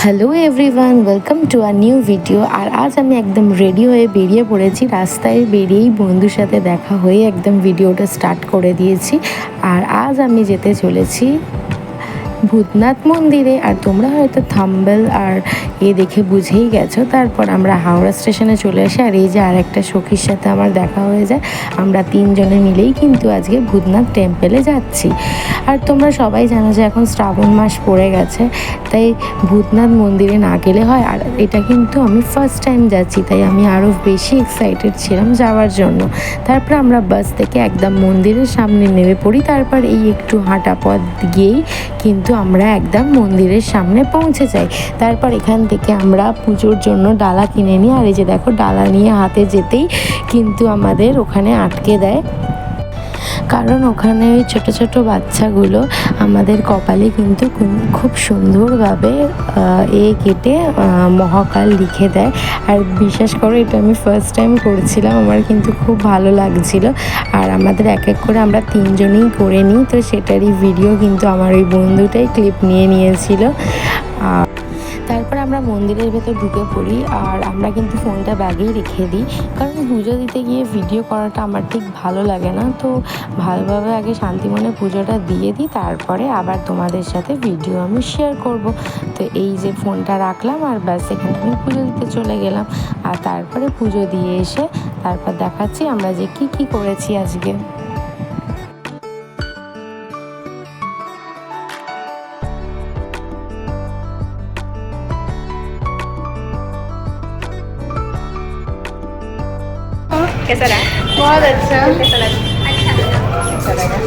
Hello everyone, welcome to a new video. আর আজ আমি একদম রেডি হয়ে বেরিয়ে পড়েছি। রাস্তায় বেরিয়েই বন্ধুর সাথে দেখা হয়ে একদম ভিডিওটা স্টার্ট করে দিয়েছি। আর আজ আমি যেতে চলেছি ভূতনাথ মন্দিরে। আর তোমরা হয়তো থাম্বনেল আর দেখে বুঝেই গেছো। তারপর আমরা হাওড়া স্টেশনে চলে আসি। আর এই যে আর একটা সখীর সাথে আমার দেখা হয়ে যায়। আমরা তিনজনে মিলেই কিন্তু আজকে ভূতনাথ টেম্পেলে যাচ্ছি। আর তোমরা সবাই জানো যে এখন শ্রাবণ মাস পড়ে গেছে, তাই ভূতনাথ মন্দিরে না গেলে হয়। আর এটা কিন্তু আমি ফার্স্ট টাইম যাচ্ছি, তাই আমি আরও বেশি এক্সাইটেড ছিলাম যাওয়ার জন্য। তারপর আমরা বাস থেকে একদম মন্দিরের সামনে নেমে পড়ি। তারপর এই একটু হাঁটা পথ গিয়েই কিন্তু আমরা একদম মন্দিরের সামনে পৌঁছে যাই। তারপর এখান থেকে আমরা পুজোর জন্য ডালা কিনে নিই। আর এই যে দেখো, ডালা নিয়ে হাতে যেতেই কিন্তু আমাদের ওখানে আটকে দেয়, কারণ ওখানে ওই ছোটো ছোটো বাচ্চাগুলো আমাদের কপালে কিন্তু খুব সুন্দরভাবে কেটে মহাকাল লিখে দেয়। আর বিশ্বাস করো, এটা আমি ফার্স্ট টাইম করছিলাম, আমার কিন্তু খুব ভালো লাগছিল। আর আমাদের এক এক করে আমরা তিনজনেই করে নিই, তো সেটারই ভিডিও কিন্তু আমার ওই বন্ধুটাই ক্লিপ নিয়ে নিয়েছিল। তারপর আমরা মন্দিরের ভেতর ঢুকে পড়ি। আর আমরা কিন্তু ফোনটা ব্যাগেই রেখে দিই, কারণ পুজো দিতে গিয়ে ভিডিও করাটা আমার ঠিক ভালো লাগে না। তো ভালোভাবে আগে শান্তি মনে পুজোটা দিয়ে দিই, তারপরে আবার তোমাদের সাথে ভিডিও আমি শেয়ার করব। তো এই যে ফোনটা রাখলাম, আর ব্যাস এখানে আমি পুজো দিতে চলে গেলাম। আর তারপরে পুজো দিয়ে এসে তারপর দেখাচ্ছি আমরা যে কি করেছি আজকে। कैसा रहा? बहुत अच्छा। कैसा लगा? अच्छा लगा।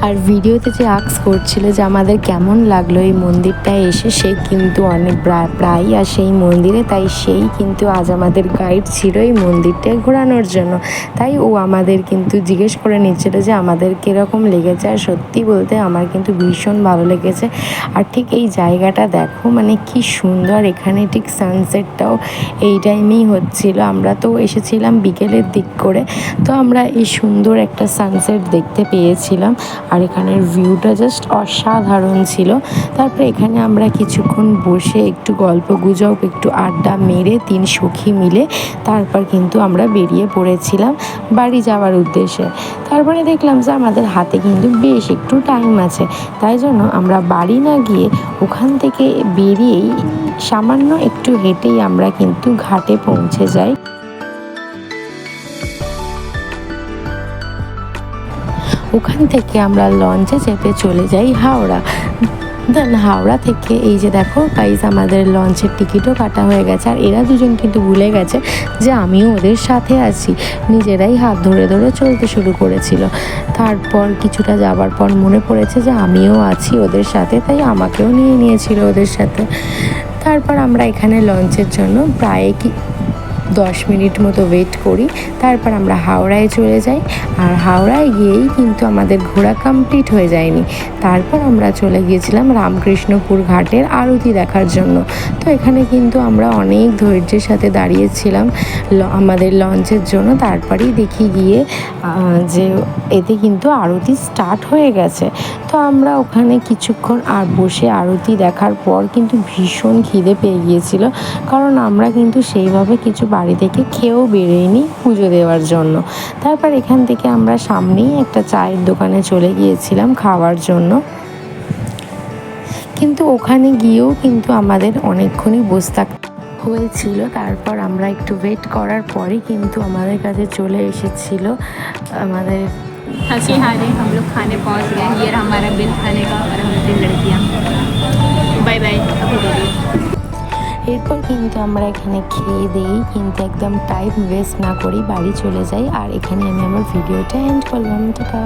আর ভিডিওতে যে আক্স করছিল যে আমাদের কেমন লাগলো এই মন্দিরটায় এসে, সে কিন্তু অনেক প্রায়ই আসে এই মন্দিরে, তাই সেই কিন্তু আজ আমাদের গাইড ছিল এই মন্দিরটায় ঘোরানোর জন্য। তাই ও আমাদের কিন্তু জিজ্ঞেস করে নিচ্ছিল যে আমাদের কীরকম লেগেছে। আর সত্যি বলতে আমার কিন্তু ভীষণ ভালো লেগেছে। আর ঠিক এই জায়গাটা দেখো, মানে কি সুন্দর। এখানে ঠিক সানসেটটাও এই টাইমেই হচ্ছিল। আমরা তো এসেছিলাম বিকেলের দিক করে, তো আমরা এই সুন্দর একটা সানসেট দেখতে পেয়েছিলাম। আর এখানের ভিউটা জাস্ট অসাধারণ ছিল। তারপরে এখানে আমরা কিছুক্ষণ বসে একটু গল্প গুজব, একটু আড্ডা মেরে তিন সখী মিলে তারপর কিন্তু আমরা বেরিয়ে পড়েছিলাম বাড়ি যাওয়ার উদ্দেশ্যে। তারপরে দেখলাম যে আমাদের হাতে কিন্তু বেশ একটু টাইম আছে, তাই জন্য আমরা বাড়ি না গিয়ে ওখান থেকে বেরিয়েই সামান্য একটু হেঁটেই আমরা কিন্তু ঘাটে পৌঁছে যাই। ওখান থেকে আমরা লঞ্চে চেপে চলে যাই হাওড়া। দেন হাওড়া থেকে এই যে দেখো গাইস, আমাদের লঞ্চের টিকিটও কাটা হয়ে গেছে। আর এরা দুজন কিন্তু ভুলে গেছে যে আমিও ওদের সাথে আছি, নিজেরাই হাত ধরে ধরে চলতে শুরু করেছিল। তারপর কিছুটা যাবার পর মনে পড়েছে যে আমিও আছি ওদের সাথে, তাই আমাকেও নিয়ে নিয়েছিল ওদের সাথে। তারপর আমরা এখানে লঞ্চের জন্য প্রায় 10 মিনিট মতো ওয়েট করি। তারপর আমরা হাওড়ায় চলে যাই। আর হাওড়ায় গিয়েই কিন্তু আমাদের ঘোরা কমপ্লিট হয়ে যায়নি। তারপর আমরা চলে গিয়েছিলাম রামকৃষ্ণপুর ঘাটের আরতি দেখার জন্য। তো এখানে কিন্তু আমরা অনেক ধৈর্যের সাথে দাঁড়িয়েছিলাম আমাদের লঞ্চের জন্য। তারপরেই দেখি গিয়ে যে এতে কিন্তু আরতি স্টার্ট হয়ে গেছে। তো আমরা ওখানে কিছুক্ষণ আর বসে আরতি দেখার পর কিন্তু ভীষণ খিদে পেয়ে গিয়েছিল, কারণ আমরা কিন্তু সেইভাবে কিছু বাড়ি থেকে খেয়েও বেরোয়নি পুজো দেওয়ার জন্য। তারপর এখান থেকে আমরা সামনেই একটা চায়ের দোকানে চলে গিয়েছিলাম খাওয়ার জন্য। কিন্তু ওখানে গিয়েও কিন্তু আমাদের অনেকক্ষণই বসে থাকতে হয়েছিল। তারপর আমরা একটু ওয়েট করার পরে কিন্তু আমাদের কাছে চলে এসেছিল আমাদের हंसी हारे हम लोग खाने पहुंच गए। ये रहा हमारा बिल खाने का, और हम 3 लड़कियां। Bye bye. এরপর কিন্তু আমরা এখানে খেয়ে দিয়েই কিন্তু একদম টাইম ওয়েস্ট না করেই বাড়ি চলে যাই। আর এখানে আমি আমার ভিডিওটা এন্ড করলাম। টাটা।